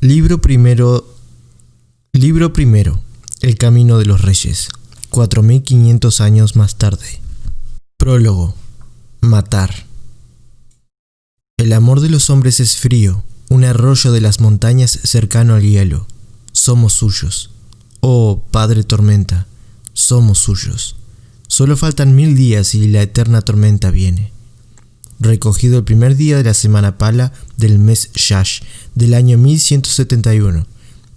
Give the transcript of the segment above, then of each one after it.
Libro primero, El camino de los reyes, 4500 años más tarde. Prólogo. Matar. El amor de los hombres es frío, un arroyo de las montañas cercano al hielo. Somos suyos. Oh, Padre Tormenta, somos suyos. Solo faltan 1000 días y la eterna tormenta viene. Recogido el primer día de la semana pala del mes Shash del año 1171,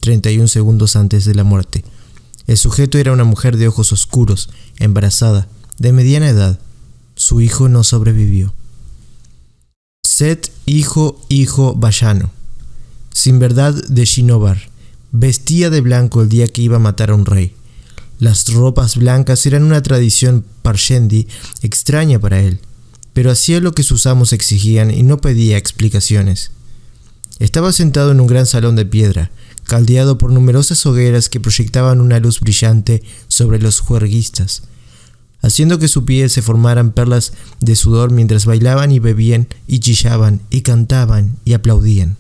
31 segundos antes de la muerte. El sujeto era una mujer de ojos oscuros, embarazada, de mediana edad. Su hijo no sobrevivió. Set, hijo vallano, sin verdad de Shinobar, vestía de blanco el día que iba a matar a un rey. Las ropas blancas eran una tradición parshendi extraña para él, pero hacía lo que sus amos exigían y no pedía explicaciones. Estaba sentado en un gran salón de piedra, caldeado por numerosas hogueras que proyectaban una luz brillante sobre los juerguistas, haciendo que su piel se formaran perlas de sudor mientras bailaban y bebían y chillaban y cantaban y aplaudían.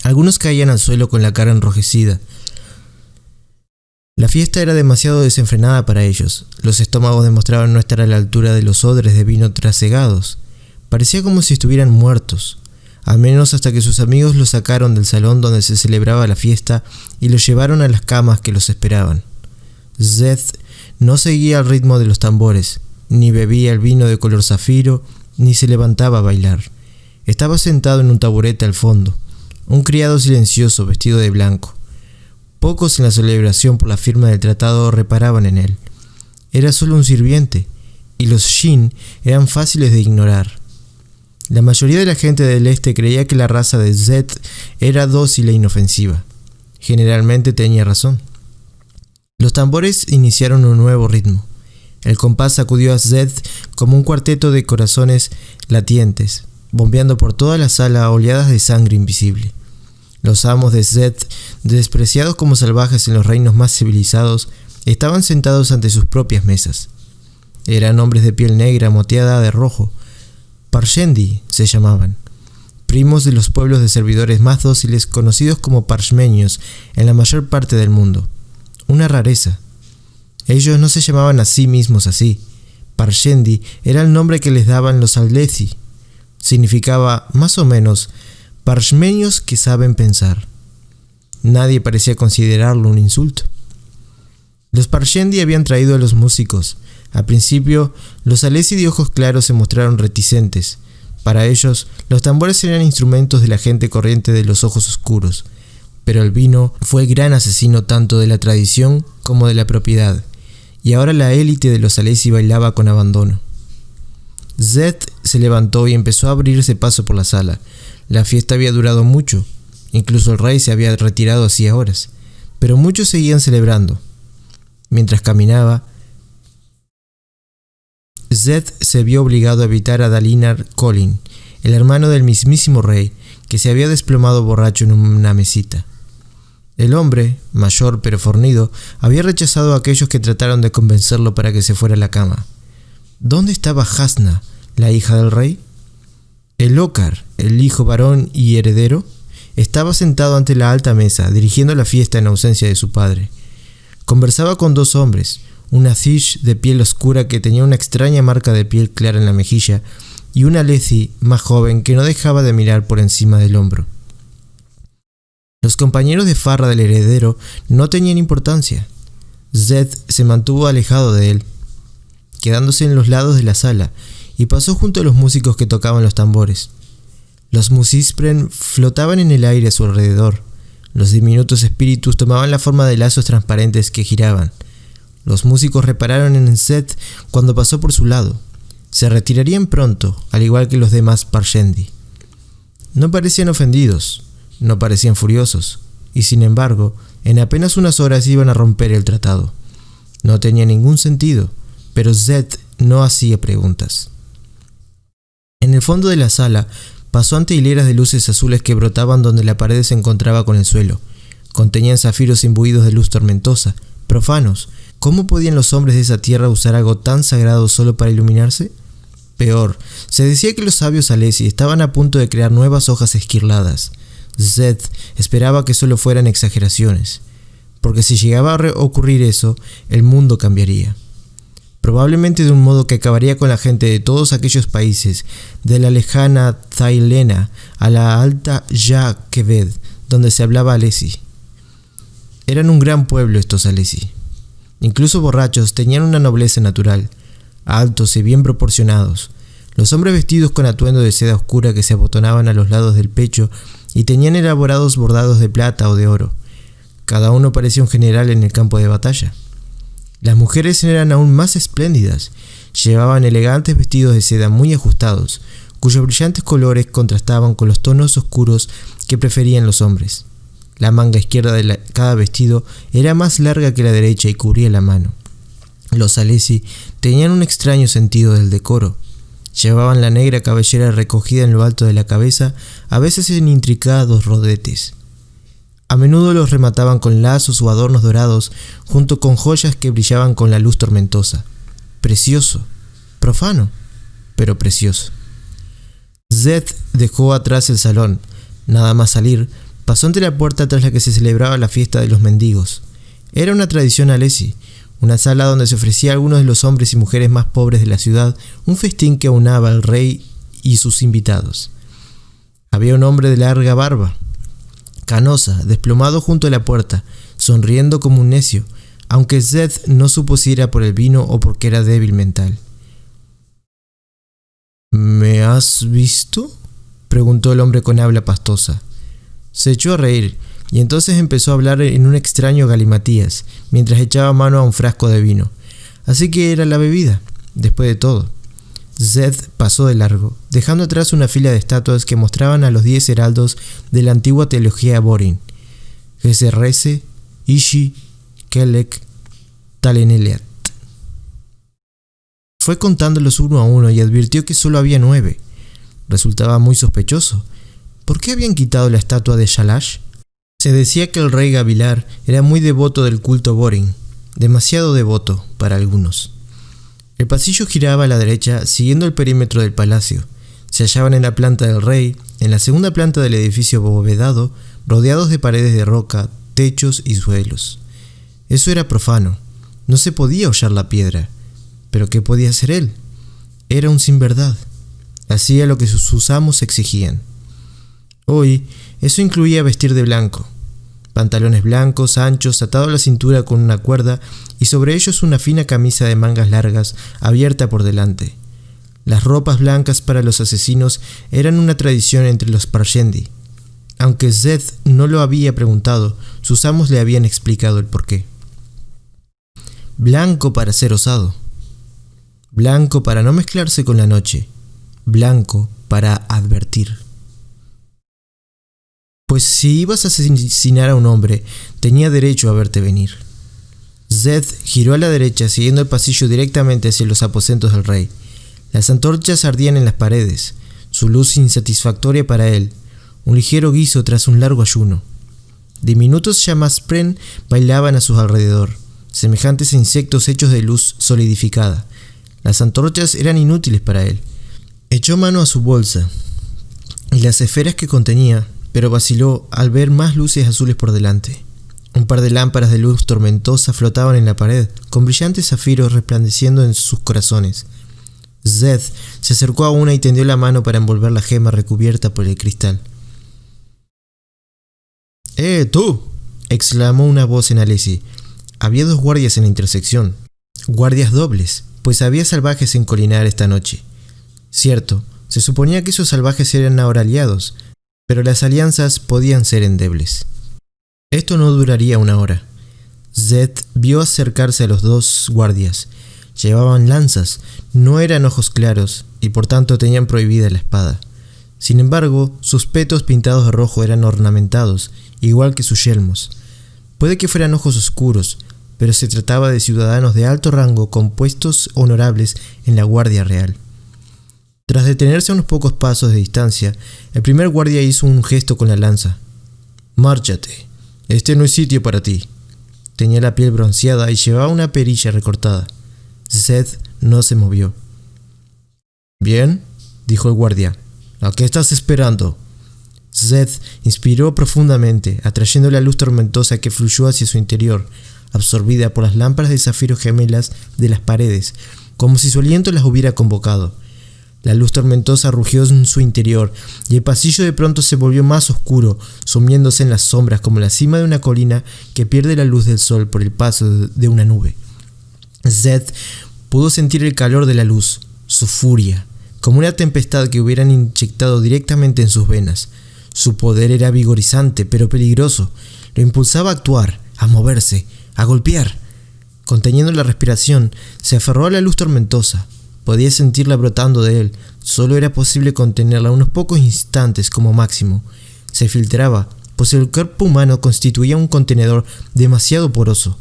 Algunos caían al suelo con la cara enrojecida. La fiesta era demasiado desenfrenada para ellos. Los estómagos demostraban no estar a la altura de los odres de vino trasegados. Parecía como si estuvieran muertos, al menos hasta que sus amigos los sacaron del salón donde se celebraba la fiesta y los llevaron a las camas que los esperaban. Zed no seguía el ritmo de los tambores, ni bebía el vino de color zafiro, ni se levantaba a bailar. Estaba sentado en un taburete al fondo, un criado silencioso vestido de blanco. Pocos en la celebración por la firma del tratado reparaban en él. Era solo un sirviente, y los Shin eran fáciles de ignorar. La mayoría de la gente del este creía que la raza de Zed era dócil e inofensiva. Generalmente tenía razón. Los tambores iniciaron un nuevo ritmo. El compás sacudió a Zed como un cuarteto de corazones latientes, bombeando por toda la sala oleadas de sangre invisible. Los amos de Zed, despreciados como salvajes en los reinos más civilizados, estaban sentados ante sus propias mesas. Eran hombres de piel negra moteada de rojo. Parshendi se llamaban, primos de los pueblos de servidores más dóciles conocidos como parshmeños en la mayor parte del mundo. Una rareza. Ellos no se llamaban a sí mismos así. Parshendi era el nombre que les daban los Alesi. Significaba, más o menos, parshmeños que saben pensar. Nadie parecía considerarlo un insulto. Los Parshendi habían traído a los músicos. Al principio, los Alesi de ojos claros se mostraron reticentes. Para ellos, los tambores eran instrumentos de la gente corriente de los ojos oscuros. Pero el vino fue el gran asesino tanto de la tradición como de la propiedad, y ahora la élite de los Alesi bailaba con abandono. Zed se levantó y empezó a abrirse paso por la sala. La fiesta había durado mucho, incluso el rey se había retirado hacía horas, pero muchos seguían celebrando. Mientras caminaba, Zed se vio obligado a evitar a Dalinar Kholin, el hermano del mismísimo rey, que se había desplomado borracho en una mesita. El hombre, mayor pero fornido, había rechazado a aquellos que trataron de convencerlo para que se fuera a la cama. ¿Dónde estaba Hasna, la hija del rey? El Ocar, el hijo varón y heredero, estaba sentado ante la alta mesa, dirigiendo la fiesta en ausencia de su padre. Conversaba con 2 hombres, un Azish de piel oscura que tenía una extraña marca de piel clara en la mejilla, y un Alesi más joven que no dejaba de mirar por encima del hombro. Los compañeros de farra del heredero no tenían importancia. Zed se mantuvo alejado de él, quedándose en los lados de la sala, y pasó junto a los músicos que tocaban los tambores. Los musispren flotaban en el aire a su alrededor. Los diminutos espíritus tomaban la forma de lazos transparentes que giraban. Los músicos repararon en Zed cuando pasó por su lado. Se retirarían pronto, al igual que los demás Parshendi. No parecían ofendidos, no parecían furiosos, y sin embargo, en apenas unas horas iban a romper el tratado. No tenía ningún sentido, pero Zed no hacía preguntas. En el fondo de la sala, pasó ante hileras de luces azules que brotaban donde la pared se encontraba con el suelo. Contenían zafiros imbuidos de luz tormentosa, profanos. ¿Cómo podían los hombres de esa tierra usar algo tan sagrado solo para iluminarse? Peor, se decía que los sabios Alesi estaban a punto de crear nuevas hojas esquirladas. Zed esperaba que solo fueran exageraciones, porque si llegaba a ocurrir eso, el mundo cambiaría. Probablemente de un modo que acabaría con la gente de todos aquellos países, de la lejana Zailena a la alta Ya-Keved, donde se hablaba alesi. Eran un gran pueblo estos alesi. Incluso borrachos, tenían una nobleza natural, altos y bien proporcionados. Los hombres vestidos con atuendo de seda oscura que se abotonaban a los lados del pecho y tenían elaborados bordados de plata o de oro. Cada uno parecía un general en el campo de batalla. Las mujeres eran aún más espléndidas. Llevaban elegantes vestidos de seda muy ajustados, cuyos brillantes colores contrastaban con los tonos oscuros que preferían los hombres. La manga izquierda de cada vestido era más larga que la derecha y cubría la mano. Los alesi tenían un extraño sentido del decoro. Llevaban la negra cabellera recogida en lo alto de la cabeza, a veces en intricados rodetes. A menudo los remataban con lazos o adornos dorados, junto con joyas que brillaban con la luz tormentosa. Precioso, profano, pero precioso. Zed dejó atrás el salón. Nada más salir, pasó ante la puerta tras la que se celebraba la fiesta de los mendigos. Era una tradición alesi, una sala donde se ofrecía a algunos de los hombres y mujeres más pobres de la ciudad un festín que aunaba al rey y sus invitados. Había un hombre de larga barba, canosa, desplomado junto a la puerta, sonriendo como un necio, aunque Zed no supo si era por el vino o porque era débil mental. ¿Me has visto?, preguntó el hombre con habla pastosa. Se echó a reír, y entonces empezó a hablar en un extraño galimatías, mientras echaba mano a un frasco de vino. Así que era la bebida, después de todo. Zed pasó de largo, dejando atrás una fila de estatuas que mostraban a los 10 heraldos de la antigua teología Borin: Geserrese, Ishi, Kelek, Taleneliat. Fue contándolos uno a uno y advirtió que solo había 9. Resultaba muy sospechoso. ¿Por qué habían quitado la estatua de Shalash? Se decía que el rey Gavilar era muy devoto del culto Borin, demasiado devoto para algunos. El pasillo giraba a la derecha siguiendo el perímetro del palacio. Se hallaban en la planta del rey, en la segunda planta del edificio abovedado, rodeados de paredes de roca, techos y suelos. Eso era profano. No se podía hollar la piedra. ¿Pero qué podía hacer él? Era un sinverdad. Hacía lo que sus amos exigían. Hoy, eso incluía vestir de blanco. Pantalones blancos, anchos, atados a la cintura con una cuerda y sobre ellos una fina camisa de mangas largas, abierta por delante. Las ropas blancas para los asesinos eran una tradición entre los Parshendi. Aunque Zed no lo había preguntado, sus amos le habían explicado el porqué. Blanco para ser osado. Blanco para no mezclarse con la noche. Blanco para advertir. Pues si ibas a asesinar a un hombre, tenía derecho a verte venir. Zed giró a la derecha siguiendo el pasillo directamente hacia los aposentos del rey. Las antorchas ardían en las paredes, su luz insatisfactoria para él, un ligero guiso tras un largo ayuno. Diminutos llamas Pren bailaban a su alrededor, semejantes a insectos hechos de luz solidificada. Las antorchas eran inútiles para él. Echó mano a su bolsa y las esferas que contenía, pero vaciló al ver más luces azules por delante. Un par de lámparas de luz tormentosa flotaban en la pared, con brillantes zafiros resplandeciendo en sus corazones. Zed se acercó a una y tendió la mano para envolver la gema recubierta por el cristal. ¡Tú!, exclamó una voz en alesi. Había 2 guardias en la intersección. Guardias dobles, pues había salvajes en Colinar esta noche. Cierto, se suponía que esos salvajes eran ahora aliados, pero las alianzas podían ser endebles. Esto no duraría una hora. Zed vio acercarse a los 2 guardias. Llevaban lanzas, no eran ojos claros y por tanto tenían prohibida la espada. Sin embargo, sus petos pintados de rojo eran ornamentados, igual que sus yelmos. Puede que fueran ojos oscuros, pero se trataba de ciudadanos de alto rango con puestos honorables en la Guardia Real. Tras detenerse a unos pocos pasos de distancia, el primer guardia hizo un gesto con la lanza. «Márchate, este no es sitio para ti». Tenía la piel bronceada y llevaba una perilla recortada. Zed no se movió. «Bien», dijo el guardia. «¿A qué estás esperando?». Seth inspiró profundamente, atrayendo la luz tormentosa que fluyó hacia su interior, absorbida por las lámparas de zafiro gemelas de las paredes, como si su aliento las hubiera convocado. La luz tormentosa rugió en su interior, y el pasillo de pronto se volvió más oscuro, sumiéndose en las sombras como la cima de una colina que pierde la luz del sol por el paso de una nube. Seth pudo sentir el calor de la luz, su furia, como una tempestad que hubieran inyectado directamente en sus venas. Su poder era vigorizante, pero peligroso. Lo impulsaba a actuar, a moverse, a golpear. Conteniendo la respiración, se aferró a la luz tormentosa. Podía sentirla brotando de él. Solo era posible contenerla unos pocos instantes como máximo. Se filtraba, pues el cuerpo humano constituía un contenedor demasiado poroso.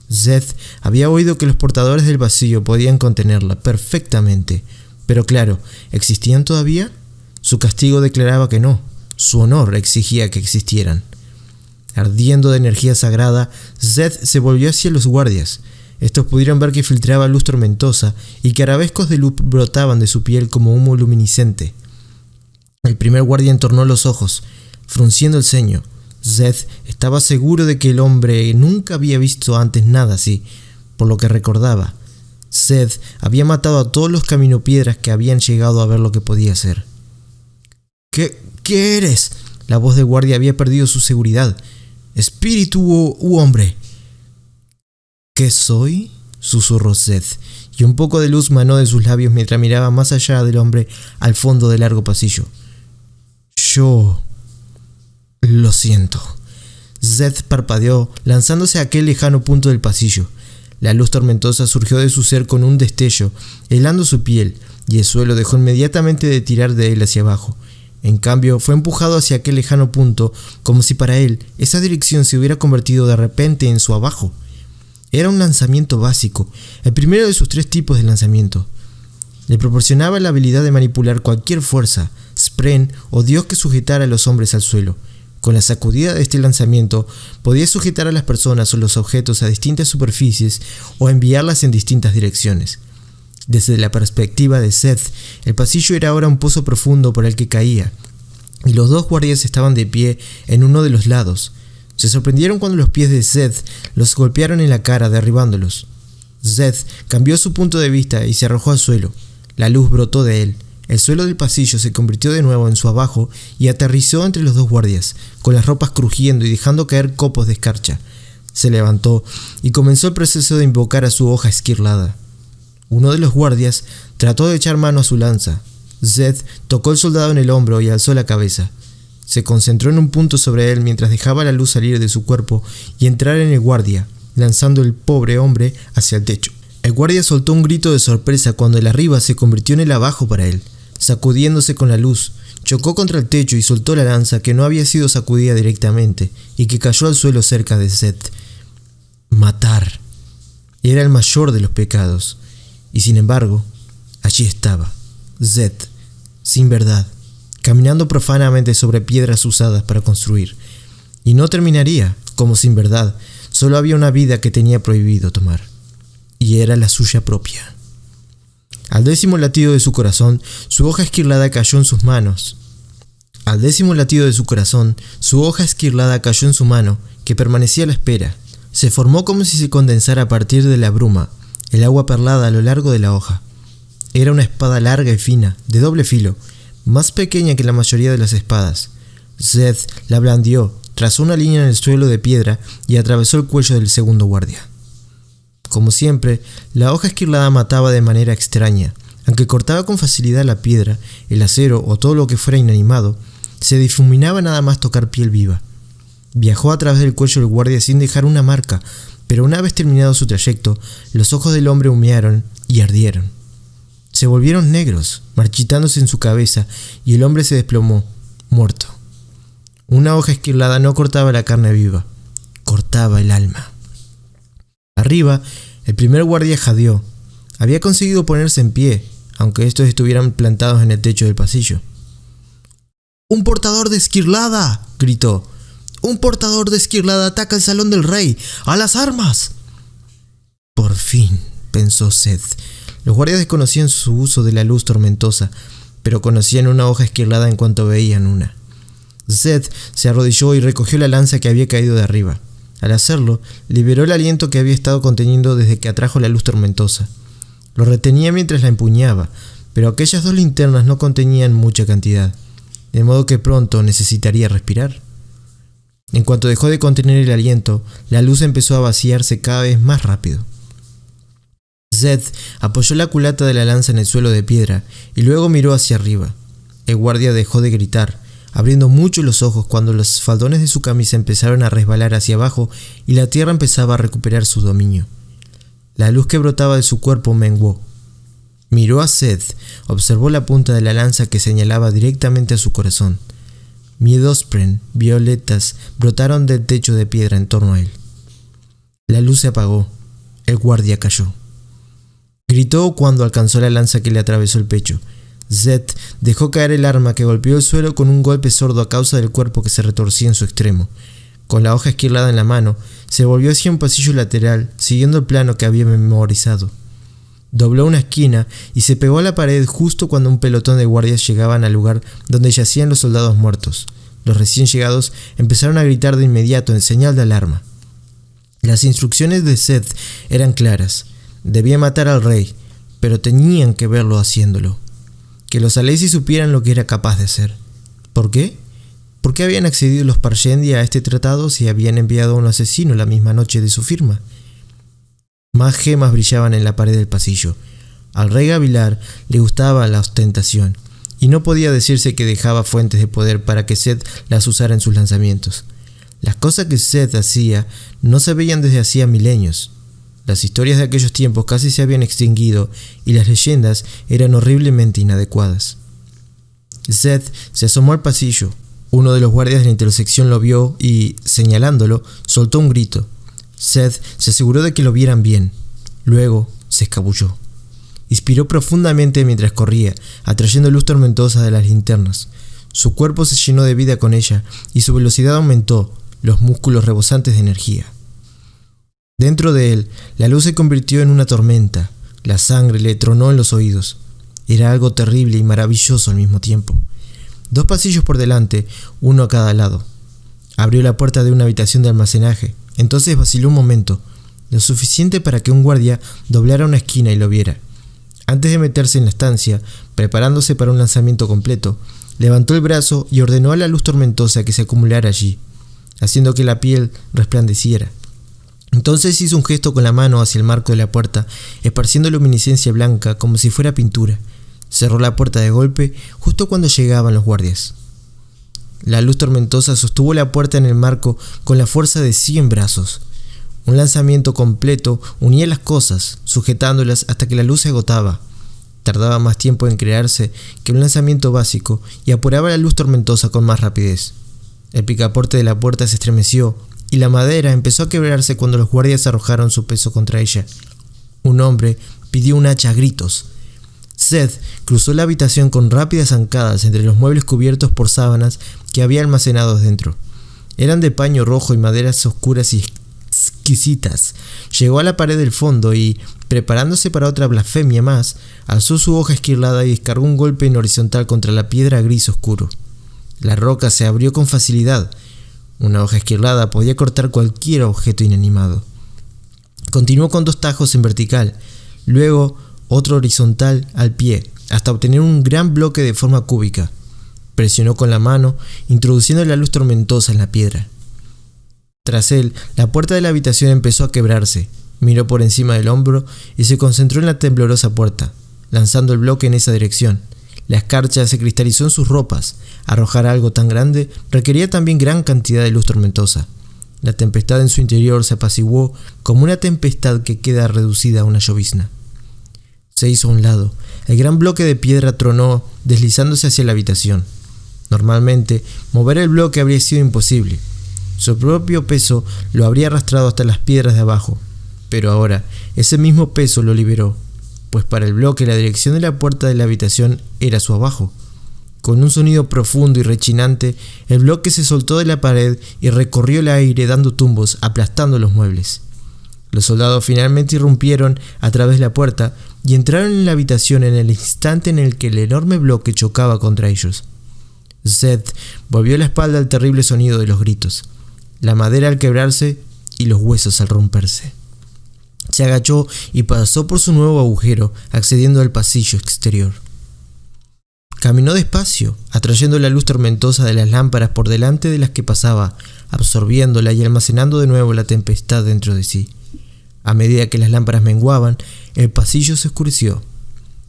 Seth había oído que los portadores del vacío podían contenerla perfectamente. Pero claro, ¿existían todavía? Su castigo declaraba que no. Su honor exigía que existieran. Ardiendo de energía sagrada, Seth se volvió hacia los guardias. Estos pudieron ver que filtraba luz tormentosa y que arabescos de luz brotaban de su piel como humo luminiscente. El primer guardia entornó los ojos, frunciendo el ceño. Seth estaba seguro de que el hombre nunca había visto antes nada así, por lo que recordaba. Seth había matado a todos los caminopiedras que habían llegado a ver lo que podía hacer. ¿Qué eres? La voz del guardia había perdido su seguridad. ¿Espíritu u hombre? ¿Qué soy? Susurró Seth, y un poco de luz manó de sus labios mientras miraba más allá del hombre al fondo del largo pasillo. Yo... lo siento. Seth parpadeó, lanzándose a aquel lejano punto del pasillo. La luz tormentosa surgió de su ser con un destello, helando su piel, y el suelo dejó inmediatamente de tirar de él hacia abajo. En cambio, fue empujado hacia aquel lejano punto, como si para él esa dirección se hubiera convertido de repente en su abajo. Era un lanzamiento básico, el primero de sus 3 tipos de lanzamiento. Le proporcionaba la habilidad de manipular cualquier fuerza, spren o dios que sujetara a los hombres al suelo. Con la sacudida de este lanzamiento, podía sujetar a las personas o los objetos a distintas superficies o enviarlas en distintas direcciones. Desde la perspectiva de Seth, el pasillo era ahora un pozo profundo por el que caía, y los 2 guardias estaban de pie en uno de los lados. Se sorprendieron cuando los pies de Seth los golpearon en la cara, derribándolos. Seth cambió su punto de vista y se arrojó al suelo. La luz brotó de él. El suelo del pasillo se convirtió de nuevo en su abajo y aterrizó entre los 2 guardias, con las ropas crujiendo y dejando caer copos de escarcha. Se levantó y comenzó el proceso de invocar a su hoja esquirlada. Uno de los guardias trató de echar mano a su lanza. Seth tocó al soldado en el hombro y alzó la cabeza. Se concentró en un punto sobre él mientras dejaba la luz salir de su cuerpo y entrar en el guardia, lanzando el pobre hombre hacia el techo. El guardia soltó un grito de sorpresa cuando el arriba se convirtió en el abajo para él. Sacudiéndose con la luz, chocó contra el techo y soltó la lanza que no había sido sacudida directamente y que cayó al suelo cerca de Seth. Matar era el mayor de los pecados, y sin embargo, allí estaba, Seth, sin verdad, caminando profanamente sobre piedras usadas para construir, y no terminaría, como sin verdad, solo había una vida que tenía prohibido tomar, y era la suya propia. Al 10º latido de su corazón, su hoja esquirlada cayó en sus manos. Al 10º latido de su corazón, su hoja esquirlada cayó en su mano, que permanecía a la espera. Se formó como si se condensara a partir de la bruma, el agua perlada a lo largo de la hoja. Era una espada larga y fina, de doble filo, más pequeña que la mayoría de las espadas. Seth la blandió, trazó una línea en el suelo de piedra y atravesó el cuello del segundo guardia. Como siempre, la hoja esquirlada mataba de manera extraña. Aunque cortaba con facilidad la piedra, el acero o todo lo que fuera inanimado, se difuminaba nada más tocar piel viva. Viajó a través del cuello del guardia sin dejar una marca, pero una vez terminado su trayecto, los ojos del hombre humearon y ardieron. Se volvieron negros, marchitándose en su cabeza, y el hombre se desplomó, muerto. Una hoja esquirlada no cortaba la carne viva, cortaba el alma. Arriba, el primer guardia jadeó. Había conseguido ponerse en pie, aunque estos estuvieran plantados en el techo del pasillo. ¡Un portador de esquirlada!, gritó. ¡Un portador de esquirlada ataca el salón del rey! ¡A las armas! Por fin, pensó Seth. Los guardias desconocían su uso de la luz tormentosa, pero conocían una hoja esquirlada en cuanto veían una. Zed se arrodilló y recogió la lanza que había caído de arriba. Al hacerlo, liberó el aliento que había estado conteniendo desde que atrajo la luz tormentosa. Lo retenía mientras la empuñaba, pero aquellas 2 linternas no contenían mucha cantidad, de modo que pronto necesitaría respirar. En cuanto dejó de contener el aliento, la luz empezó a vaciarse cada vez más rápido. Zed apoyó la culata de la lanza en el suelo de piedra y luego miró hacia arriba. El guardia dejó de gritar, abriendo mucho los ojos cuando los faldones de su camisa empezaron a resbalar hacia abajo y la tierra empezaba a recuperar su dominio. La luz que brotaba de su cuerpo menguó. Miró a Zed, observó la punta de la lanza que señalaba directamente a su corazón. Miedospren violetas brotaron del techo de piedra en torno a él. La luz se apagó. El guardia cayó. Gritó cuando alcanzó la lanza que le atravesó el pecho. Zed dejó caer el arma que golpeó el suelo con un golpe sordo a causa del cuerpo que se retorcía en su extremo. Con la hoja esquilada en la mano, se volvió hacia un pasillo lateral, siguiendo el plano que había memorizado. Dobló una esquina y se pegó a la pared justo cuando un pelotón de guardias llegaban al lugar donde yacían los soldados muertos. Los recién llegados empezaron a gritar de inmediato en señal de alarma. Las instrucciones de Zed eran claras. Debía matar al rey, pero tenían que verlo haciéndolo. Que los Alesi supieran lo que era capaz de hacer. ¿Por qué? ¿Por qué habían accedido los Parshendi a este tratado si habían enviado a un asesino la misma noche de su firma? Más gemas brillaban en la pared del pasillo. Al rey Gavilar le gustaba la ostentación, y no podía decirse que dejaba fuentes de poder para que Zed las usara en sus lanzamientos. Las cosas que Zed hacía no se veían desde hacía milenios. Las historias de aquellos tiempos casi se habían extinguido y las leyendas eran horriblemente inadecuadas. Zed se asomó al pasillo. Uno de los guardias de la intersección lo vio y, señalándolo, soltó un grito. Zed se aseguró de que lo vieran bien. Luego se escabulló. Inspiró profundamente mientras corría, atrayendo luz tormentosa de las linternas. Su cuerpo se llenó de vida con ella y su velocidad aumentó, los músculos rebosantes de energía. Dentro de él, la luz se convirtió en una tormenta. La sangre le tronó en los oídos. Era algo terrible y maravilloso al mismo tiempo. 2 pasillos por delante, uno a cada lado. Abrió la puerta de una habitación de almacenaje. Entonces vaciló un momento, lo suficiente para que un guardia doblara una esquina y lo viera. Antes de meterse en la estancia, preparándose para un lanzamiento completo, levantó el brazo y ordenó a la luz tormentosa que se acumulara allí, haciendo que la piel resplandeciera. Entonces hizo un gesto con la mano hacia el marco de la puerta, esparciendo luminiscencia blanca como si fuera pintura. Cerró la puerta de golpe justo cuando llegaban los guardias. La luz tormentosa sostuvo la puerta en el marco con la fuerza de 100 brazos. Un lanzamiento completo unía las cosas, sujetándolas hasta que la luz se agotaba. Tardaba más tiempo en crearse que un lanzamiento básico y apuraba la luz tormentosa con más rapidez. El picaporte de la puerta se estremeció y la madera empezó a quebrarse cuando los guardias arrojaron su peso contra ella. Un hombre pidió un hacha a gritos. Zed cruzó la habitación con rápidas zancadas entre los muebles cubiertos por sábanas que había almacenados dentro. Eran de paño rojo y maderas oscuras y exquisitas. Llegó a la pared del fondo y, preparándose para otra blasfemia más, alzó su hoja esquilada y descargó un golpe en horizontal contra la piedra gris oscuro. La roca se abrió con facilidad. Una hoja esquilada podía cortar cualquier objeto inanimado. Continuó con 2 tajos en vertical, luego otro horizontal al pie, hasta obtener un gran bloque de forma cúbica. Presionó con la mano, introduciendo la luz tormentosa en la piedra. Tras él, la puerta de la habitación empezó a quebrarse. Miró por encima del hombro y se concentró en la temblorosa puerta, lanzando el bloque en esa dirección. La escarcha se cristalizó en sus ropas. Arrojar algo tan grande requería también gran cantidad de luz tormentosa. La tempestad en su interior se apaciguó como una tempestad que queda reducida a una llovizna. Se hizo a un lado. El gran bloque de piedra tronó, deslizándose hacia la habitación. Normalmente, mover el bloque habría sido imposible. Su propio peso lo habría arrastrado hasta las piedras de abajo. Pero ahora, ese mismo peso lo liberó, pues para el bloque la dirección de la puerta de la habitación era su abajo. Con un sonido profundo y rechinante, el bloque se soltó de la pared y recorrió el aire dando tumbos, aplastando los muebles. Los soldados finalmente irrumpieron a través de la puerta y entraron en la habitación en el instante en el que el enorme bloque chocaba contra ellos. Seth volvió la espalda al terrible sonido de los gritos, la madera al quebrarse y los huesos al romperse. Se agachó y pasó por su nuevo agujero, accediendo al pasillo exterior. Caminó despacio, atrayendo la luz tormentosa de las lámparas por delante de las que pasaba, absorbiéndola y almacenando de nuevo la tempestad dentro de sí. A medida que las lámparas menguaban, el pasillo se oscureció.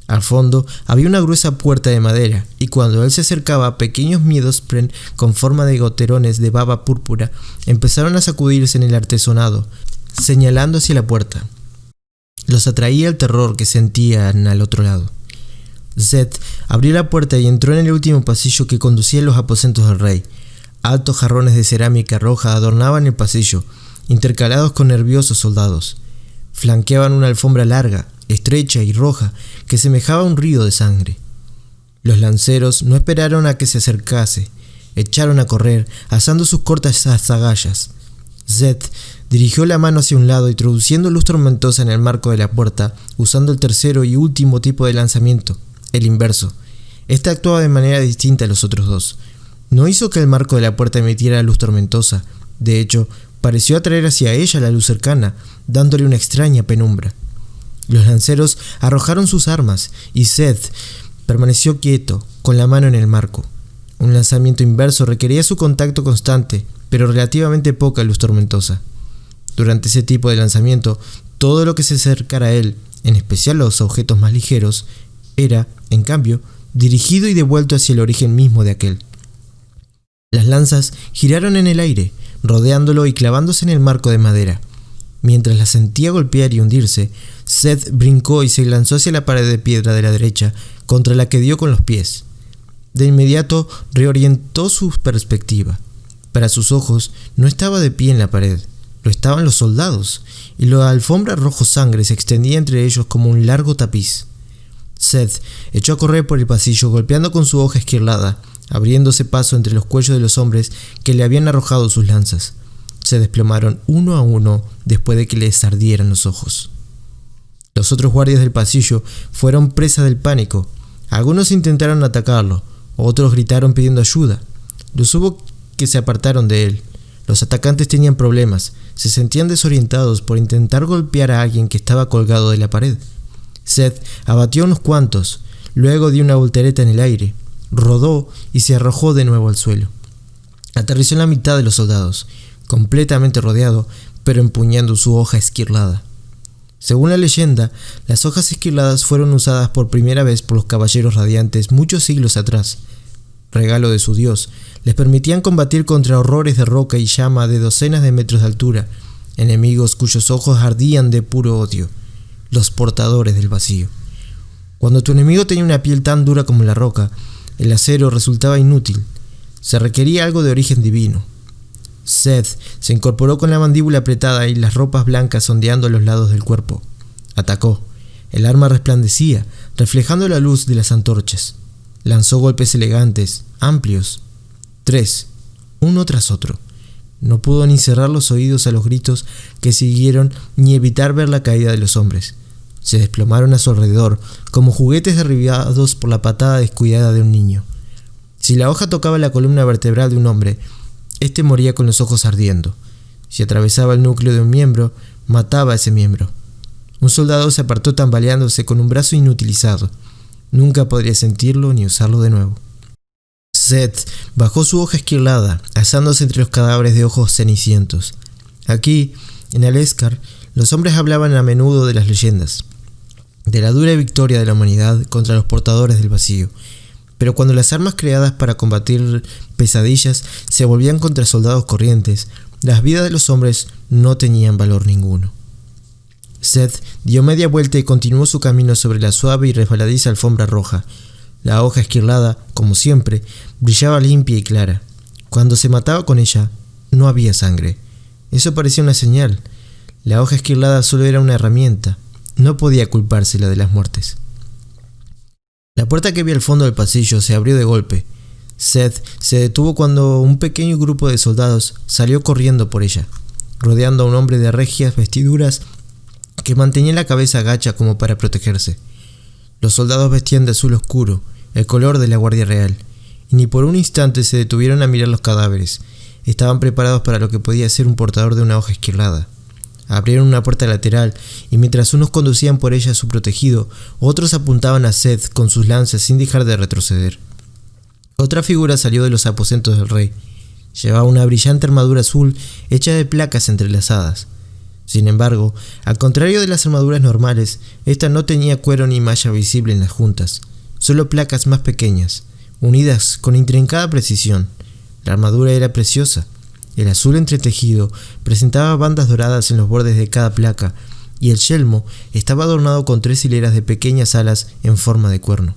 Al fondo había una gruesa puerta de madera, y cuando él se acercaba, pequeños miedosprem con forma de goterones de baba púrpura empezaron a sacudirse en el artesonado, señalando hacia la puerta. Los atraía el terror que sentían al otro lado. Seth abrió la puerta y entró en el último pasillo que conducía a los aposentos del rey. Altos jarrones de cerámica roja adornaban el pasillo, intercalados con nerviosos soldados. Flanqueaban una alfombra larga, estrecha y roja, que semejaba un río de sangre. Los lanceros no esperaron a que se acercase, echaron a correr, asando sus cortas agallas. Seth dirigió la mano hacia un lado, introduciendo luz tormentosa en el marco de la puerta, usando el tercero y último tipo de lanzamiento, el inverso. Este actuaba de manera distinta a los otros dos. No hizo que el marco de la puerta emitiera luz tormentosa. De hecho, pareció atraer hacia ella la luz cercana, dándole una extraña penumbra. Los lanceros arrojaron sus armas y Seth permaneció quieto, con la mano en el marco. Un lanzamiento inverso requería su contacto constante, pero relativamente poca luz tormentosa. Durante ese tipo de lanzamiento, todo lo que se acercara a él, en especial los objetos más ligeros, era, en cambio, dirigido y devuelto hacia el origen mismo de aquel. Las lanzas giraron en el aire, rodeándolo y clavándose en el marco de madera. Mientras la sentía golpear y hundirse, Seth brincó y se lanzó hacia la pared de piedra de la derecha, contra la que dio con los pies. De inmediato reorientó su perspectiva. Para sus ojos no estaba de pie en la pared, lo estaban los soldados, y la alfombra rojo sangre se extendía entre ellos como un largo tapiz. Seth echó a correr por el pasillo, golpeando con su hoja esquirlada, abriéndose paso entre los cuellos de los hombres que le habían arrojado sus lanzas. Se desplomaron uno a uno después de que les ardieran los ojos. Los otros guardias del pasillo fueron presa del pánico. Algunos intentaron atacarlo, otros gritaron pidiendo ayuda. Los hubo que se apartaron de él. Los atacantes tenían problemas, se sentían desorientados por intentar golpear a alguien que estaba colgado de la pared. Seth abatió a unos cuantos, luego dio una voltereta en el aire, rodó y se arrojó de nuevo al suelo. Aterrizó en la mitad de los soldados, completamente rodeado, pero empuñando su hoja esquirlada. Según la leyenda, las hojas esquirladas fueron usadas por primera vez por los caballeros radiantes muchos siglos atrás. Regalo de su dios, les permitían combatir contra horrores de roca y llama de docenas de metros de altura, enemigos cuyos ojos ardían de puro odio, los portadores del vacío. Cuando tu enemigo tenía una piel tan dura como la roca, el acero resultaba inútil. Se requería algo de origen divino. Seth se incorporó con la mandíbula apretada y las ropas blancas ondeando a los lados del cuerpo. Atacó. El arma resplandecía, reflejando la luz de las antorchas. Lanzó golpes elegantes, amplios. 3, uno tras otro. No pudo ni cerrar los oídos a los gritos que siguieron ni evitar ver la caída de los hombres. Se desplomaron a su alrededor, como juguetes derribados por la patada descuidada de un niño. Si la hoja tocaba la columna vertebral de un hombre, este moría con los ojos ardiendo. Si atravesaba el núcleo de un miembro, mataba a ese miembro. Un soldado se apartó tambaleándose con un brazo inutilizado. Nunca podría sentirlo ni usarlo de nuevo. Seth bajó su hoja esquirlada, asándose entre los cadáveres de ojos cenicientos. Aquí, en Aleskar, los hombres hablaban a menudo de las leyendas, de la dura victoria de la humanidad contra los portadores del vacío. Pero cuando las armas creadas para combatir pesadillas se volvían contra soldados corrientes, las vidas de los hombres no tenían valor ninguno. Seth dio media vuelta y continuó su camino sobre la suave y resbaladiza alfombra roja. La hoja esquirlada, como siempre, brillaba limpia y clara. Cuando se mataba con ella, no había sangre. Eso parecía una señal. La hoja esquirlada solo era una herramienta. No podía culpársela de las muertes. La puerta que había al fondo del pasillo se abrió de golpe. Seth se detuvo cuando un pequeño grupo de soldados salió corriendo por ella, rodeando a un hombre de regias vestiduras que mantenía la cabeza agacha como para protegerse. Los soldados vestían de azul oscuro, el color de la Guardia Real, y ni por un instante se detuvieron a mirar los cadáveres. Estaban preparados para lo que podía ser un portador de una hoja esquilada. Abrieron una puerta lateral y mientras unos conducían por ella a su protegido, otros apuntaban a Seth con sus lanzas sin dejar de retroceder. Otra figura salió de los aposentos del rey. Llevaba una brillante armadura azul hecha de placas entrelazadas. Sin embargo, al contrario de las armaduras normales, esta no tenía cuero ni malla visible en las juntas, solo placas más pequeñas, unidas con intrincada precisión. La armadura era preciosa. El azul entretejido presentaba bandas doradas en los bordes de cada placa, y el yelmo estaba adornado con 3 hileras de pequeñas alas en forma de cuerno.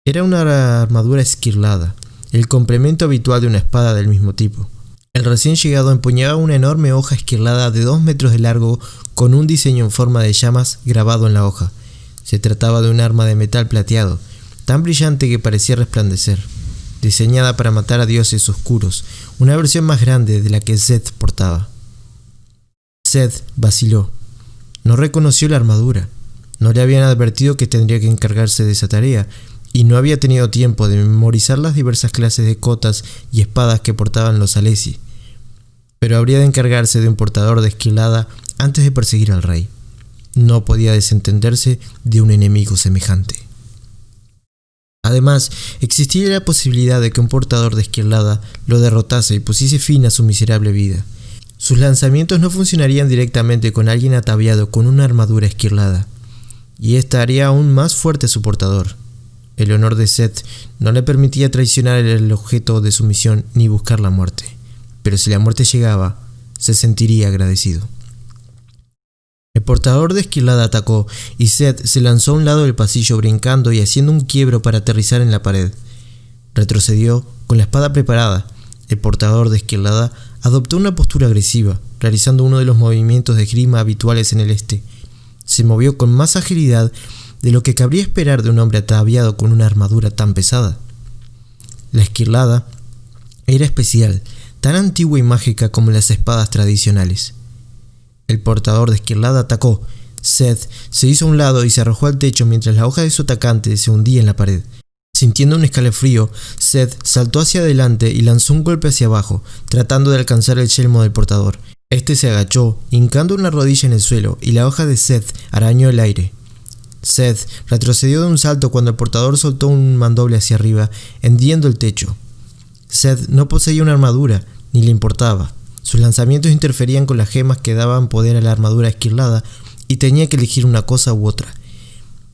Era una armadura esquirlada, el complemento habitual de una espada del mismo tipo. El recién llegado empuñaba una enorme hoja esquirlada de 2 metros de largo con un diseño en forma de llamas grabado en la hoja. Se trataba de un arma de metal plateado, tan brillante que parecía resplandecer, diseñada para matar a dioses oscuros, una versión más grande de la que Seth portaba. Seth vaciló. No reconoció la armadura. No le habían advertido que tendría que encargarse de esa tarea, y no había tenido tiempo de memorizar las diversas clases de cotas y espadas que portaban los Alesi. Pero habría de encargarse de un portador de esquilada antes de perseguir al rey. No podía desentenderse de un enemigo semejante. Además, existía la posibilidad de que un portador de esquilada lo derrotase y pusiese fin a su miserable vida. Sus lanzamientos no funcionarían directamente con alguien ataviado con una armadura esquilada, y esta haría aún más fuerte a su portador. El honor de Seth no le permitía traicionar el objeto de su misión ni buscar la muerte, pero si la muerte llegaba, se sentiría agradecido. El portador de esquilada atacó y Seth se lanzó a un lado del pasillo brincando y haciendo un quiebro para aterrizar en la pared. Retrocedió con la espada preparada. El portador de esquilada adoptó una postura agresiva, realizando uno de los movimientos de esgrima habituales en el este. Se movió con más agilidad de lo que cabría esperar de un hombre ataviado con una armadura tan pesada. La esquilada era especial, tan antigua y mágica como las espadas tradicionales. El portador de esquilada atacó. Seth se hizo a un lado y se arrojó al techo mientras la hoja de su atacante se hundía en la pared. Sintiendo un escalofrío, Seth saltó hacia adelante y lanzó un golpe hacia abajo, tratando de alcanzar el yelmo del portador. Este se agachó, hincando una rodilla en el suelo, y la hoja de Seth arañó el aire. Seth retrocedió de un salto cuando el portador soltó un mandoble hacia arriba, hendiendo el techo. Seth no poseía una armadura, ni le importaba. Sus lanzamientos interferían con las gemas que daban poder a la armadura esquilada y tenía que elegir una cosa u otra.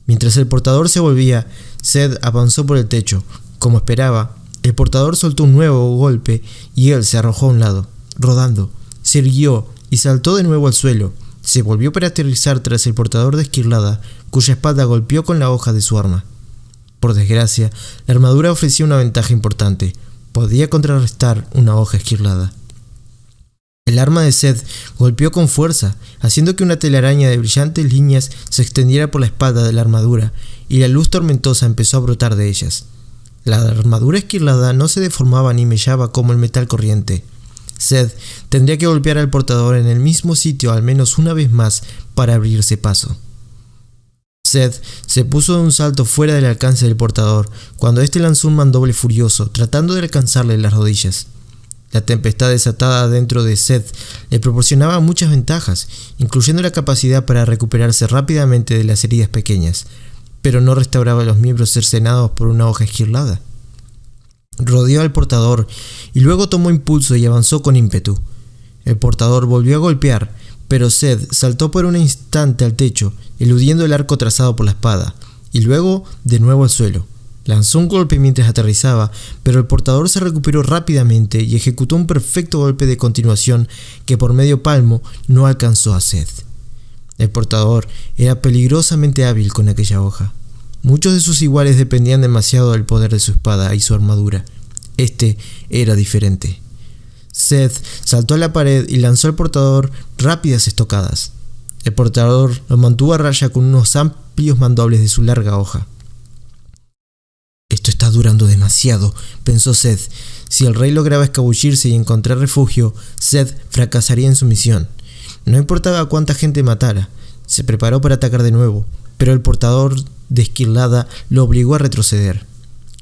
Mientras el portador se volvía, Seth avanzó por el techo. Como esperaba, el portador soltó un nuevo golpe y él se arrojó a un lado, rodando, se irguió y saltó de nuevo al suelo. Se volvió para aterrizar tras el portador de esquilada, cuya espalda golpeó con la hoja de su arma. Por desgracia, la armadura ofrecía una ventaja importante. Podía contrarrestar una hoja esquilada. El arma de Seth golpeó con fuerza, haciendo que una telaraña de brillantes líneas se extendiera por la espalda de la armadura, y la luz tormentosa empezó a brotar de ellas. La armadura esquilada no se deformaba ni mellaba como el metal corriente. Seth tendría que golpear al portador en el mismo sitio al menos una vez más para abrirse paso. Seth se puso de un salto fuera del alcance del portador cuando éste lanzó un mandoble furioso, tratando de alcanzarle las rodillas. La tempestad desatada dentro de Seth le proporcionaba muchas ventajas, incluyendo la capacidad para recuperarse rápidamente de las heridas pequeñas, pero no restauraba los miembros cercenados por una hoja esquilada. Rodeó al portador y luego tomó impulso y avanzó con ímpetu. El portador volvió a golpear, pero Seth saltó por un instante al techo, eludiendo el arco trazado por la espada, y luego de nuevo al suelo. Lanzó un golpe mientras aterrizaba, pero el portador se recuperó rápidamente y ejecutó un perfecto golpe de continuación que por medio palmo no alcanzó a Seth. El portador era peligrosamente hábil con aquella hoja. Muchos de sus iguales dependían demasiado del poder de su espada y su armadura. Este era diferente. Seth saltó a la pared y lanzó al portador rápidas estocadas. El portador lo mantuvo a raya con unos amplios mandobles de su larga hoja. Esto está durando demasiado, pensó Seth. Si el rey lograba escabullirse y encontrar refugio, Seth fracasaría en su misión. No importaba cuánta gente matara. Se preparó para atacar de nuevo, pero el portador de esquilada lo obligó a retroceder.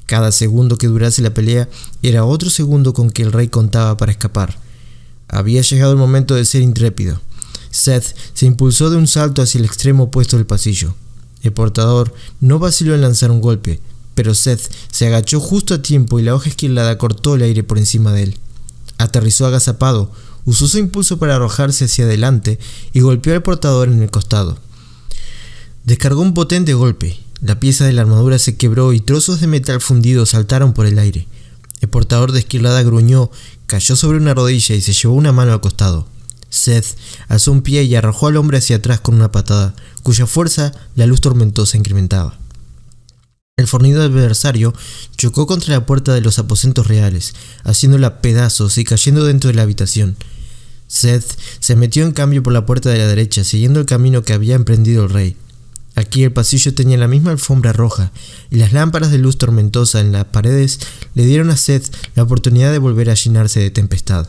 Cada segundo que durase la pelea era otro segundo con que el rey contaba para escapar. Había llegado el momento de ser intrépido. Seth se impulsó de un salto hacia el extremo opuesto del pasillo. El portador no vaciló en lanzar un golpe, pero Seth se agachó justo a tiempo y la hoja esquilada cortó el aire por encima de él. Aterrizó agazapado, usó su impulso para arrojarse hacia adelante y golpeó al portador en el costado. Descargó un potente golpe. La pieza de la armadura se quebró y trozos de metal fundido saltaron por el aire. El portador de esquilada gruñó, cayó sobre una rodilla y se llevó una mano al costado. Seth alzó un pie y arrojó al hombre hacia atrás con una patada, cuya fuerza la luz tormentosa incrementaba. El fornido adversario chocó contra la puerta de los aposentos reales, haciéndola pedazos y cayendo dentro de la habitación. Seth se metió en cambio por la puerta de la derecha, siguiendo el camino que había emprendido el rey. Aquí el pasillo tenía la misma alfombra roja, y las lámparas de luz tormentosa en las paredes le dieron a Seth la oportunidad de volver a llenarse de tempestad.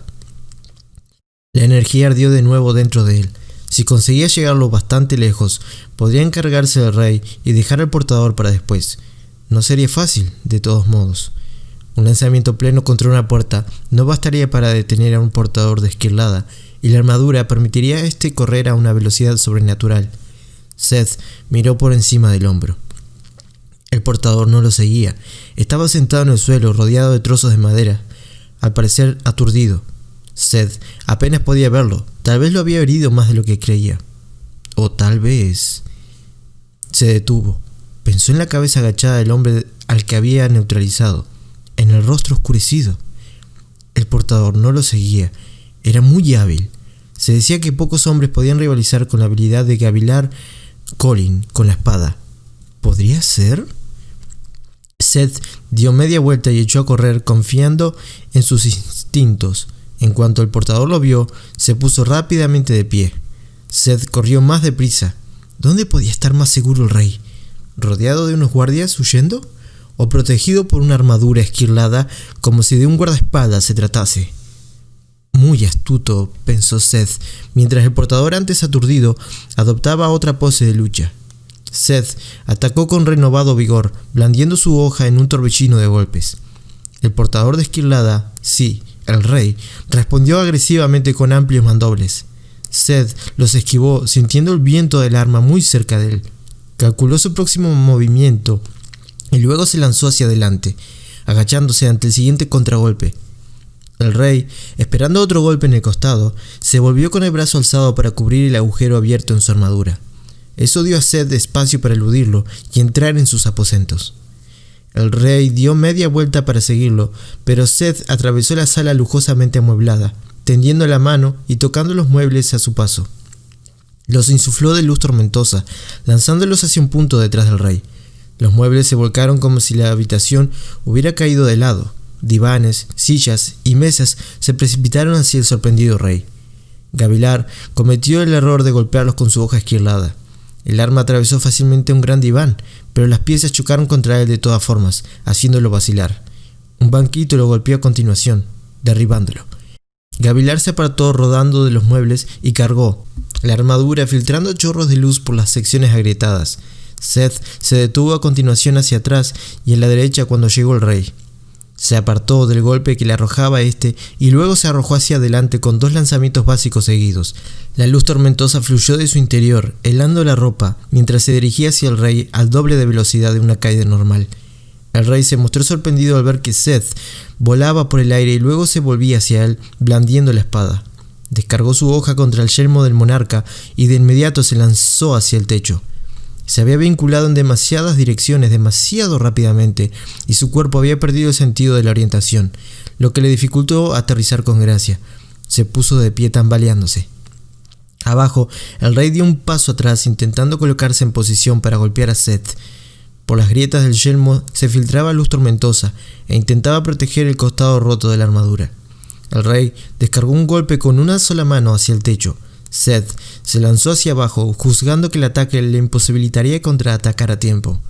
La energía ardió de nuevo dentro de él. Si conseguía llegar lo bastante lejos, podría encargarse del rey y dejar al portador para después. No sería fácil, de todos modos. Un lanzamiento pleno contra una puerta no bastaría para detener a un portador de esquilada, y la armadura permitiría a este correr a una velocidad sobrenatural. Seth miró por encima del hombro. El portador no lo seguía. Estaba sentado en el suelo, rodeado de trozos de madera, al parecer aturdido. Seth apenas podía verlo. Tal vez lo había herido más de lo que creía. O tal vez... Se detuvo. Pensó en la cabeza agachada del hombre al que había neutralizado, en el rostro oscurecido. El portador no lo seguía. Era muy hábil. Se decía que pocos hombres podían rivalizar con la habilidad de Gavilar Kholin con la espada. ¿Podría ser? Seth dio media vuelta y echó a correr, confiando en sus instintos. En cuanto el portador lo vio, se puso rápidamente de pie. Seth corrió más deprisa. ¿Dónde podía estar más seguro el rey? ¿Rodeado de unos guardias huyendo? ¿O protegido por una armadura esquilada como si de un guardaespaldas se tratase? Muy astuto, pensó Seth, mientras el portador, antes aturdido, adoptaba otra pose de lucha. Seth atacó con renovado vigor, blandiendo su hoja en un torbellino de golpes. El portador de esquilada, sí, el rey, respondió agresivamente con amplios mandobles. Seth los esquivó, sintiendo el viento del arma muy cerca de él. Calculó su próximo movimiento y luego se lanzó hacia adelante, agachándose ante el siguiente contragolpe. El rey, esperando otro golpe en el costado, se volvió con el brazo alzado para cubrir el agujero abierto en su armadura. Eso dio a Seth espacio para eludirlo y entrar en sus aposentos. El rey dio media vuelta para seguirlo, pero Seth atravesó la sala lujosamente amueblada, tendiendo la mano y tocando los muebles a su paso. Los insufló de luz tormentosa, lanzándolos hacia un punto detrás del rey. Los muebles se volcaron como si la habitación hubiera caído de lado. Divanes, sillas y mesas se precipitaron hacia el sorprendido rey. Gavilar cometió el error de golpearlos con su hoja esquilada. El arma atravesó fácilmente un gran diván, pero las piezas chocaron contra él de todas formas, haciéndolo vacilar. Un banquito lo golpeó a continuación, derribándolo. Gavilar se apartó rodando de los muebles y cargó la armadura, filtrando chorros de luz por las secciones agrietadas. Seth se detuvo a continuación hacia atrás y a la derecha cuando llegó el rey. Se apartó del golpe que le arrojaba y luego se arrojó hacia adelante con dos lanzamientos básicos seguidos. La luz tormentosa fluyó de su interior, helando la ropa, mientras se dirigía hacia el rey al doble de velocidad de una caída normal. El rey se mostró sorprendido al ver que Seth volaba por el aire y luego se volvía hacia él, blandiendo la espada. Descargó su hoja contra el yelmo del monarca y de inmediato se lanzó hacia el techo. Se había vinculado en demasiadas direcciones demasiado rápidamente y su cuerpo había perdido el sentido de la orientación, lo que le dificultó aterrizar con gracia. Se puso de pie tambaleándose. Abajo, el rey dio un paso atrás intentando colocarse en posición para golpear a Seth. Por las grietas del yelmo se filtraba luz tormentosa e intentaba proteger el costado roto de la armadura. El rey descargó un golpe con una sola mano hacia el techo. Seth se lanzó hacia abajo, juzgando que el ataque le imposibilitaría contraatacar a tiempo.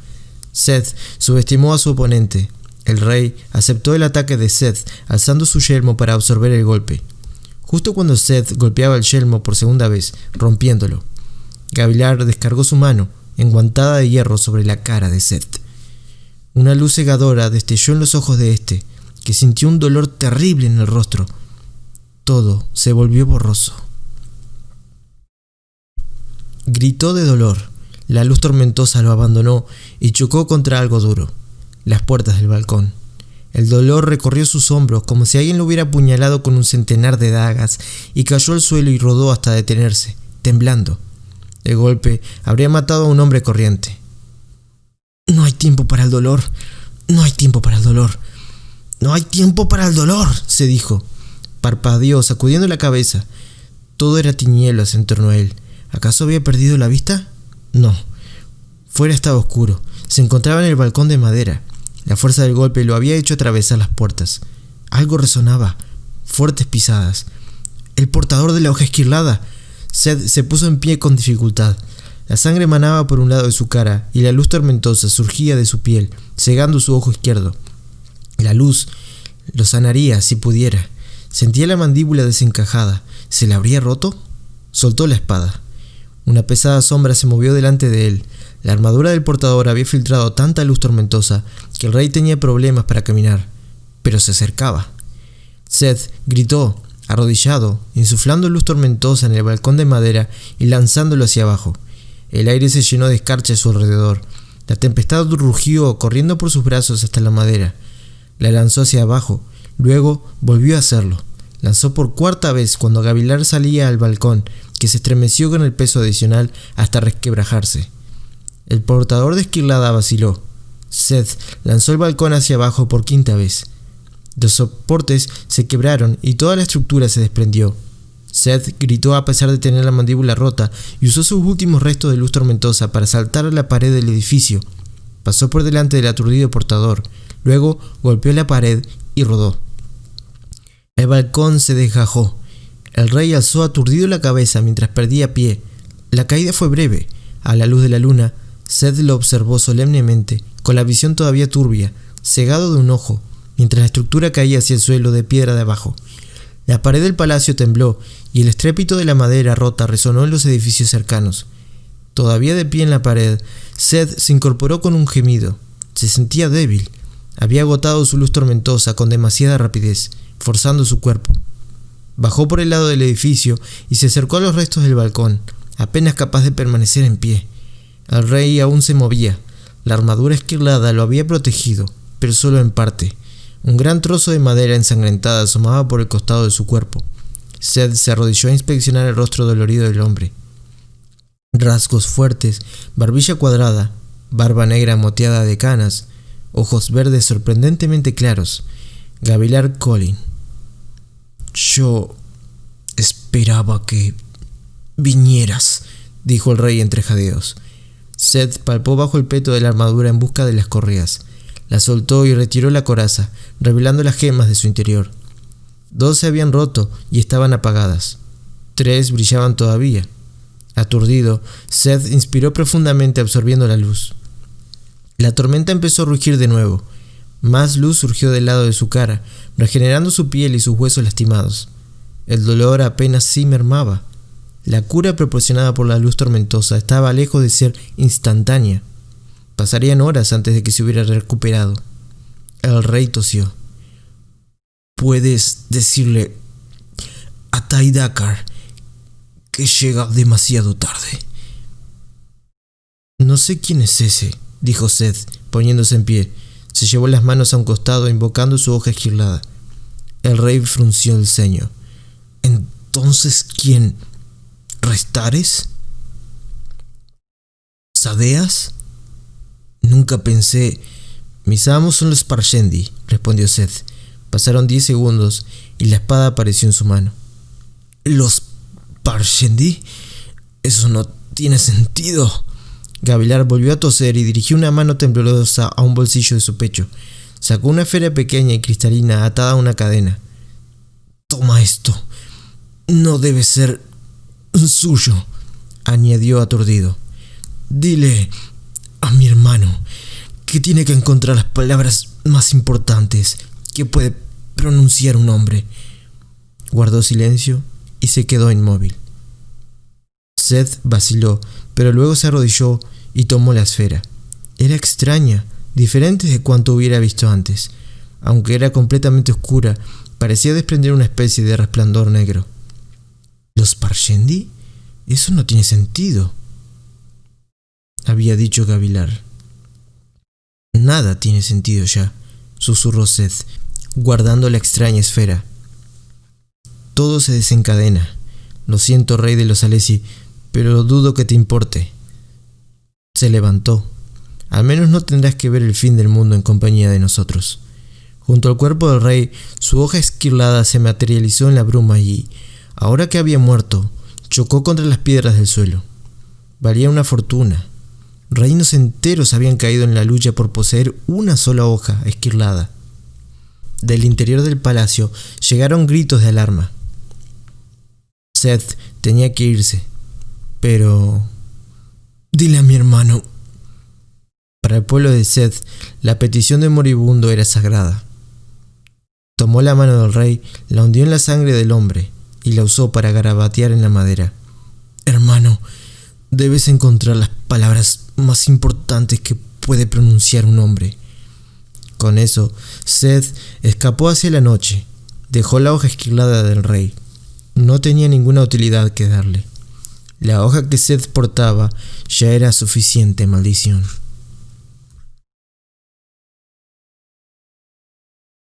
Seth subestimó a su oponente. El rey aceptó el ataque de Seth, alzando su yelmo para absorber el golpe. Justo cuando Seth golpeaba el yelmo por segunda vez, rompiéndolo, Gavilar descargó su mano, enguantada de hierro, sobre la cara de Seth. Una luz cegadora destelló en los ojos de éste, que sintió un dolor terrible en el rostro. Todo se volvió borroso. Gritó de dolor. La luz tormentosa lo abandonó y chocó contra algo duro, las puertas del balcón. El dolor recorrió sus hombros como si alguien lo hubiera apuñalado con un centenar de dagas y cayó al suelo y rodó hasta detenerse, temblando. El golpe habría matado a un hombre corriente. «No hay tiempo para el dolor, no hay tiempo para el dolor, no hay tiempo para el dolor», se dijo. Parpadeó, sacudiendo la cabeza. Todo era tinieblas en torno a él. ¿Acaso había perdido la vista? No. Fuera estaba oscuro. Se encontraba en el balcón de madera. La fuerza del golpe lo había hecho atravesar las puertas. Algo resonaba. Fuertes pisadas. El portador de la hoja esquilada. Seth se puso en pie con dificultad. La sangre manaba por un lado de su cara y la luz tormentosa surgía de su piel, cegando su ojo izquierdo. La luz lo sanaría si pudiera. Sentía la mandíbula desencajada. ¿Se la habría roto? Soltó la espada. Una pesada sombra se movió delante de él. La armadura del portador había filtrado tanta luz tormentosa que el rey tenía problemas para caminar, pero se acercaba. Seth gritó, arrodillado, insuflando luz tormentosa en el balcón de madera y lanzándolo hacia abajo. El aire se llenó de escarcha a su alrededor. La tempestad rugió corriendo por sus brazos hasta la madera. La lanzó hacia abajo, luego volvió a hacerlo. Lanzó por cuarta vez cuando Gavilar salía al balcón, que se estremeció con el peso adicional hasta resquebrajarse. El portador de esquilada vaciló. Seth lanzó el balcón hacia abajo por quinta vez. Los soportes se quebraron y toda la estructura se desprendió. Seth gritó a pesar de tener la mandíbula rota y usó sus últimos restos de luz tormentosa para saltar a la pared del edificio. Pasó por delante del aturdido portador, luego golpeó la pared y rodó. El balcón se desgajó. El rey alzó aturdido la cabeza mientras perdía pie. La caída fue breve. A la luz de la luna, Seth lo observó solemnemente, con la visión todavía turbia, cegado de un ojo, mientras la estructura caía hacia el suelo de piedra de abajo. La pared del palacio tembló y el estrépito de la madera rota resonó en los edificios cercanos. Todavía de pie en la pared, Seth se incorporó con un gemido. Se sentía débil. Había agotado su luz tormentosa con demasiada rapidez, forzando su cuerpo. Bajó por el lado del edificio y se acercó a los restos del balcón, apenas capaz de permanecer en pie. El rey aún se movía. La armadura esquilada lo había protegido, pero solo en parte. Un gran trozo de madera ensangrentada asomaba por el costado de su cuerpo. Seth se arrodilló a inspeccionar el rostro dolorido del hombre. Rasgos fuertes, barbilla cuadrada, barba negra moteada de canas, ojos verdes sorprendentemente claros. Gavilar Collin. «Yo esperaba que vinieras», dijo el rey entre jadeos. Seth palpó bajo el peto de la armadura en busca de las correas. La soltó y retiró la coraza, revelando las gemas de su interior. 2 se habían roto y estaban apagadas. 3 brillaban todavía. Aturdido, Seth inspiró profundamente absorbiendo la luz. La tormenta empezó a rugir de nuevo. Más luz surgió del lado de su cara, regenerando su piel y sus huesos lastimados. El dolor apenas sí mermaba. La cura proporcionada por la luz tormentosa estaba lejos de ser instantánea. Pasarían horas antes de que se hubiera recuperado. El rey tosió. «Puedes decirle a Tai Dakar que llega demasiado tarde». «No sé quién es ese», dijo Seth, poniéndose en pie. Se llevó las manos a un costado, invocando su hoja esquilada. El rey frunció el ceño. «¿Entonces quién? ¿Restares? ¿Sadeas?» «Nunca pensé...» «Mis amos son los Parshendi», respondió Seth. Pasaron 10 segundos y la espada apareció en su mano. «¿Los Parshendi? Eso no tiene sentido». Gavilar volvió a toser y dirigió una mano temblorosa a un bolsillo de su pecho. Sacó una esfera pequeña y cristalina atada a una cadena. «Toma esto. No debe ser suyo», añadió aturdido. «Dile a mi hermano que tiene que encontrar las palabras más importantes que puede pronunciar un hombre». Guardó silencio y se quedó inmóvil. Seth vaciló, pero luego se arrodilló y tomó la esfera. Era extraña, diferentes de cuanto hubiera visto antes. Aunque era completamente oscura, parecía desprender una especie de resplandor negro. ¿Los Parshendi? Eso no tiene sentido, había dicho Gavilar. Nada tiene sentido ya, susurró Seth, guardando la extraña esfera. Todo se desencadena. Lo siento, rey de los Alesi, pero dudo que te importe. Se levantó. Al menos no tendrás que ver el fin del mundo en compañía de nosotros. Junto al cuerpo del rey, su hoja esquilada se materializó en la bruma y, ahora que había muerto, chocó contra las piedras del suelo. Valía una fortuna. Reinos enteros habían caído en la lucha por poseer una sola hoja esquilada. Del interior del palacio llegaron gritos de alarma. Seth tenía que irse, pero... Dile a mi hermano. Para el pueblo de Seth, la petición del moribundo era sagrada. Tomó la mano del rey, la hundió en la sangre del hombre y la usó para garabatear en la madera. Hermano, debes encontrar las palabras más importantes que puede pronunciar un hombre. Con eso, Seth escapó hacia la noche. Dejó la hoja esquilada del rey. No tenía ninguna utilidad que darle. La hoja que Seth portaba ya era suficiente maldición.